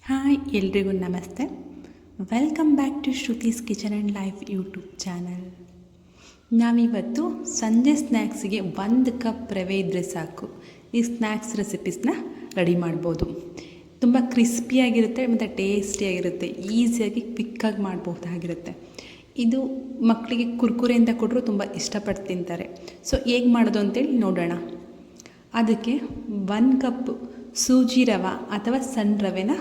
Hi ಎಲ್ರಿಗೂ ನಮಸ್ತೆ. Welcome back to Shruti's kitchen and life YouTube channel. ನಾವಿವತ್ತು ಸಂಜೆ ಸ್ನ್ಯಾಕ್ಸಿಗೆ 1 ಕಪ್ ರವೆ ಇದ್ದರೆ ಸಾಕು, ಈ ಸ್ನ್ಯಾಕ್ಸ್ ರೆಸಿಪೀಸ್ನ ರೆಡಿ ಮಾಡ್ಬೋದು. ತುಂಬ ಕ್ರಿಸ್ಪಿಯಾಗಿರುತ್ತೆ ಮತ್ತು ಟೇಸ್ಟಿಯಾಗಿರುತ್ತೆ, ಈಸಿಯಾಗಿ ಕ್ವಿಕ್ಕಾಗಿ ಮಾಡಬಹುದಾಗಿರುತ್ತೆ. ಇದು ಮಕ್ಕಳಿಗೆ ಕುರ್ಕುರೆ ಅಂತ ಕೊಟ್ಟರು ತುಂಬ ಇಷ್ಟಪಟ್ಟು ತಿಂತಾರೆ. ಸೊ ಹೇಗೆ ಮಾಡೋದು ಅಂತೇಳಿ ನೋಡೋಣ. ಅದಕ್ಕೆ 1 ಕಪ್ ಸೂಜಿ ರವೆ ಅಥವಾ ಸಣ್ಣ ರವೆನ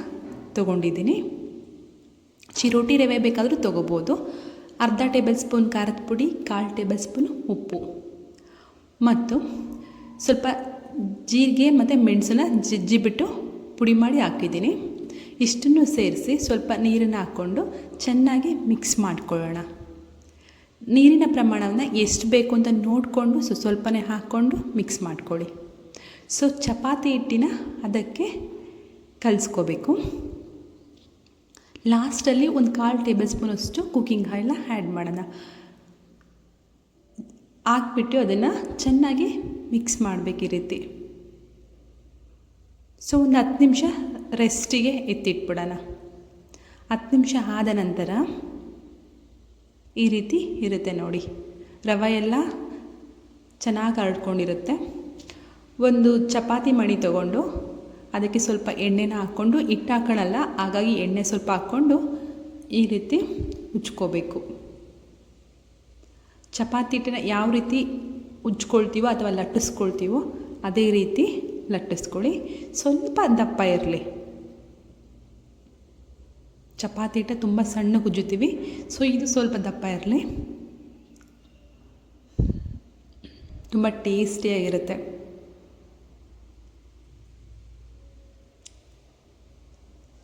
ತೊಗೊಂಡಿದ್ದೀನಿ. ಚಿರೋಟಿ ರವೆ ಬೇಕಾದರೂ ತೊಗೋಬೋದು. ಅರ್ಧ ಟೇಬಲ್ ಸ್ಪೂನ್ ಖಾರದ ಪುಡಿ, 1/4 ಟೇಬಲ್ ಸ್ಪೂನ್ ಉಪ್ಪು ಮತ್ತು ಸ್ವಲ್ಪ ಜೀರಿಗೆ ಮತ್ತು ಮೆಣಸನ್ನ ಜಜ್ಜಿಬಿಟ್ಟು ಪುಡಿ ಮಾಡಿ ಹಾಕಿದ್ದೀನಿ. ಇಷ್ಟನ್ನು ಸೇರಿಸಿ ಸ್ವಲ್ಪ ನೀರನ್ನು ಹಾಕ್ಕೊಂಡು ಚೆನ್ನಾಗಿ ಮಿಕ್ಸ್ ಮಾಡ್ಕೊಳ್ಳೋಣ. ನೀರಿನ ಪ್ರಮಾಣವನ್ನು ಎಷ್ಟು ಬೇಕು ಅಂತ ನೋಡಿಕೊಂಡು ಸ್ವಲ್ಪನೇ ಹಾಕ್ಕೊಂಡು ಮಿಕ್ಸ್ ಮಾಡ್ಕೊಳ್ಳಿ. ಸೊ ಚಪಾತಿ ಹಿಟ್ಟಿನ ಅದಕ್ಕೆ ಕಲಿಸ್ಕೋಬೇಕು. ಲಾಸ್ಟಲ್ಲಿ 1/4 ಟೇಬಲ್ ಸ್ಪೂನಷ್ಟು ಕುಕ್ಕಿಂಗ್ ಆಯಿಲ್ನ ಆ್ಯಡ್ ಮಾಡೋಣ. ಹಾಕ್ಬಿಟ್ಟು ಅದನ್ನು ಚೆನ್ನಾಗಿ ಮಿಕ್ಸ್ ಮಾಡಬೇಕು ಈ ರೀತಿ. ಸೊ ಒಂದು 10 ನಿಮಿಷ ರೆಸ್ಟಿಗೆ ಎತ್ತಿಟ್ಬಿಡೋಣ. 10 ನಿಮಿಷ ಆದ ನಂತರ ಈ ರೀತಿ ಇರುತ್ತೆ ನೋಡಿ, ರವೆ ಎಲ್ಲ ಚೆನ್ನಾಗಿ ಹರಡ್ಕೊಂಡಿರುತ್ತೆ. ಒಂದು ಚಪಾತಿ ಮಣಿ ತೊಗೊಂಡು ಅದಕ್ಕೆ ಸ್ವಲ್ಪ ಎಣ್ಣೆನ ಹಾಕ್ಕೊಂಡು, ಹಿಟ್ಟು ಹಾಕೋಣಲ್ಲ, ಹಾಗಾಗಿ ಎಣ್ಣೆ ಸ್ವಲ್ಪ ಹಾಕ್ಕೊಂಡು ಈ ರೀತಿ ಉಜ್ಕೋಬೇಕು. ಚಪಾತಿ ಹಿಟ್ಟನ್ನ ಯಾವ ರೀತಿ ಉಜ್ಕೊಳ್ತೀವೋ ಅಥವಾ ಲಟ್ಟಿಸ್ಕೊಳ್ತೀವೋ ಅದೇ ರೀತಿ ಲಟ್ಟಿಸ್ಕೊಳ್ಳಿ. ಸ್ವಲ್ಪ ದಪ್ಪ ಇರಲಿ. ಚಪಾತಿ ಹಿಟ್ಟು ತುಂಬ ಸಣ್ಣ ಉಜ್ಜುತ್ತೀವಿ, ಸೊ ಇದು ಸ್ವಲ್ಪ ದಪ್ಪ ಇರಲಿ. ತುಂಬ ಟೇಸ್ಟಿಯಾಗಿರುತ್ತೆ.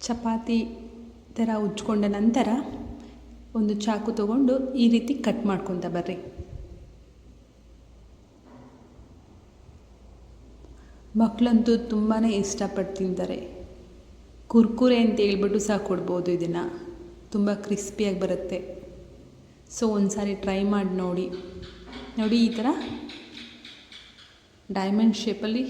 ಚಪಾತಿ ಥರ ಉಜ್ಕೊಂಡ ನಂತರ ಒಂದು ಚಾಕು ತೊಗೊಂಡು ಈ ರೀತಿ ಕಟ್ ಮಾಡ್ಕೊತ ಬರ್ರಿ. ಮಕ್ಕಳಂತೂ ತುಂಬಾ ಇಷ್ಟಪಟ್ಟು ತಿಂತಾರೆ. ಕುರ್ಕುರೆ ಅಂತ ಹೇಳ್ಬಿಟ್ಟು ಸಹ ಕೊಡ್ಬೋದು. ಇದನ್ನು ತುಂಬ ಕ್ರಿಸ್ಪಿಯಾಗಿ ಬರುತ್ತೆ. ಸೊ ಒಂದು ಸಾರಿ ಟ್ರೈ ಮಾಡಿ ನೋಡಿ. ಈ ಥರ ಡೈಮಂಡ್ ಶೇಪಲ್ಲಿ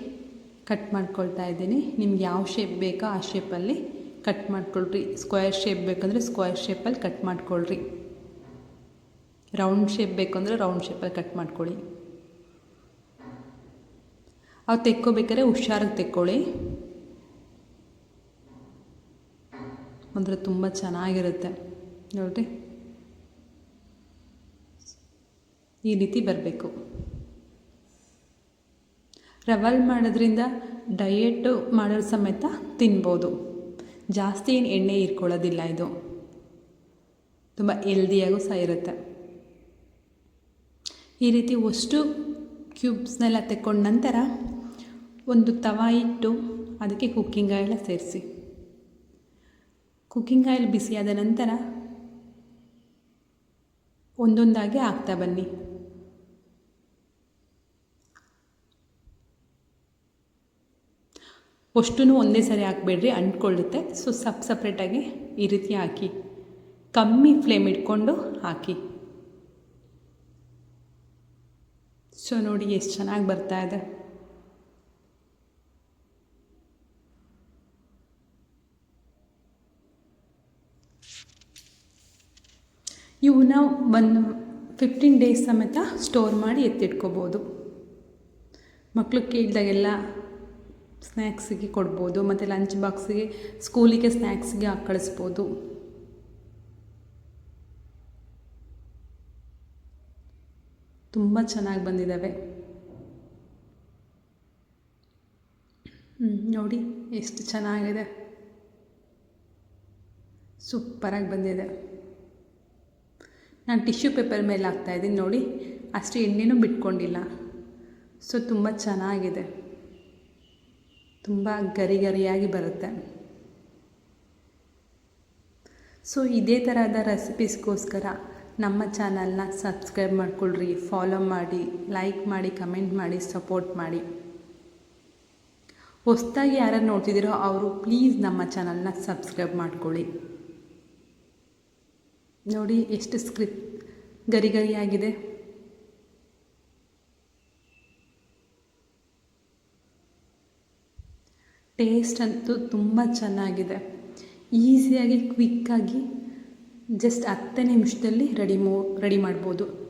ಕಟ್ ಮಾಡ್ಕೊಳ್ತಾ ಇದ್ದೀನಿ. ನಿಮ್ಗೆ ಯಾವ ಶೇಪ್ ಬೇಕೋ ಆ ಶೇಪಲ್ಲಿ ಕಟ್ ಮಾಡ್ಕೊಳ್ರಿ. ಸ್ಕ್ವೇರ್ ಶೇಪ್ ಬೇಕಂದರೆ ಸ್ಕ್ವೇರ್ ಶೇಪಲ್ಲಿ ಕಟ್ ಮಾಡ್ಕೊಳ್ರಿ. ರೌಂಡ್ ಶೇಪ್ ಬೇಕಂದರೆ ರೌಂಡ್ ಶೇಪಲ್ಲಿ ಕಟ್ ಮಾಡ್ಕೊಳ್ಳಿ. ಅವು ತೆಕ್ಕೋಬೇಕಾದ್ರೆ ಹುಷಾರಾಗಿ ತೆಕ್ಕೊಳ್ಳಿ, ಅಂದರೆ ತುಂಬ ಚೆನ್ನಾಗಿರುತ್ತೆ. ನೋಡಿರಿ, ಈ ರೀತಿ ಬರಬೇಕು. ರವೆಲ್ ಮಾಡೋದ್ರಿಂದ ಡಯೆಟ್ಟು ಮಾಡೋರು ಸಮೇತ ತಿನ್ಬೋದು. ಜಾಸ್ತಿ ಏನು ಎಣ್ಣೆ ಇಟ್ಕೊಳ್ಳೋದಿಲ್ಲ. ಇದು ತುಂಬ ಹೆಲ್ದಿಯಾಗೂ ಸಹ ಇರುತ್ತೆ. ಈ ರೀತಿ ಅಷ್ಟು ಕ್ಯೂಬ್ಸ್ನೆಲ್ಲ ತೆಕ್ಕೊಂಡ ನಂತರ ಒಂದು ತವಾ ಇಟ್ಟು ಅದಕ್ಕೆ ಕುಕ್ಕಿಂಗ್ ಆಯಿಲ್ ಸೇರಿಸಿ. ಕುಕ್ಕಿಂಗ್ ಆಯಿಲ್ ಬಿಸಿಯಾದ ನಂತರ ಒಂದೊಂದಾಗಿ ಹಾಕ್ತಾ ಬನ್ನಿ. ಅಷ್ಟೂ ಒಂದೇ ಸರಿ ಹಾಕಬೇಡ್ರಿ, ಅಂಟ್ಕೊಳ್ಳುತ್ತೆ. ಸೊ ಸಪ್ರೇಟಾಗಿ ಈ ರೀತಿ ಹಾಕಿ, ಕಮ್ಮಿ ಫ್ಲೇಮ್ ಇಟ್ಕೊಂಡು ಹಾಕಿ. ಸೊ ನೋಡಿ ಎಷ್ಟು ಚೆನ್ನಾಗಿ ಬರ್ತಾ ಇದೆ. ಇವನ್ನ 15 ಡೇಸ್ ಸಮೇತ ಸ್ಟೋರ್ ಮಾಡಿ ಎತ್ತಿಟ್ಕೋಬೋದು. ಮಕ್ಕಳು ಕೇಳಿದಾಗೆಲ್ಲ ಸ್ನ್ಯಾಕ್ಸಿಗೆ ಕೊಡ್ಬೋದು, ಮತ್ತು ಲಂಚ್ ಬಾಕ್ಸಿಗೆ, ಸ್ಕೂಲಿಗೆ ಸ್ನ್ಯಾಕ್ಸಿಗೆ ಹಾಕಿ ಕಳಿಸ್ಬೋದು. ತುಂಬ ಚೆನ್ನಾಗಿ ಬಂದಿದ್ದಾವೆ. ನೋಡಿ ಎಷ್ಟು ಚೆನ್ನಾಗಿದೆ, ಸೂಪರಾಗಿ ಬಂದಿದೆ. ನಾನು ಟಿಶ್ಯೂ ಪೇಪರ್ ಮೇಲೆ ಹಾಕ್ತಾಯಿದ್ದೀನಿ ನೋಡಿ, ಅಷ್ಟು ಎಣ್ಣೆನೂ ಬಿಟ್ಕೊಂಡಿಲ್ಲ. ಸೊ ತುಂಬ ಚೆನ್ನಾಗಿದೆ, ತುಂಬ ಗರಿಯಾಗಿ ಬರುತ್ತೆ. ಸೊ ಇದೇ ಥರದ ರೆಸಿಪೀಸ್ಗೋಸ್ಕರ ನಮ್ಮ ಚಾನಲ್ನ ಸಬ್ಸ್ಕ್ರೈಬ್ ಮಾಡ್ಕೊಳ್ರಿ, ಫಾಲೋ ಮಾಡಿ, ಲೈಕ್ ಮಾಡಿ, ಕಮೆಂಟ್ ಮಾಡಿ, ಸಪೋರ್ಟ್ ಮಾಡಿ. ಹೊಸದಾಗಿ ಯಾರು ನೋಡ್ತಿದ್ದೀರೋ ಅವರು ಪ್ಲೀಸ್ ನಮ್ಮ ಚಾನಲ್ನ ಸಬ್ಸ್ಕ್ರೈಬ್ ಮಾಡ್ಕೊಳ್ಳಿ. ನೋಡಿ ಎಷ್ಟು ಗರಿಯಾಗಿದೆ. ಟೇಸ್ಟ್ ಅಂತೂ ತುಂಬ ಚೆನ್ನಾಗಿದೆ. ಈಸಿಯಾಗಿ ಕ್ವಿಕ್ಕಾಗಿ ಜಸ್ಟ್ 10 ನಿಮಿಷದಲ್ಲಿ ರೆಡಿ ಮಾಡ್ಬೋದು.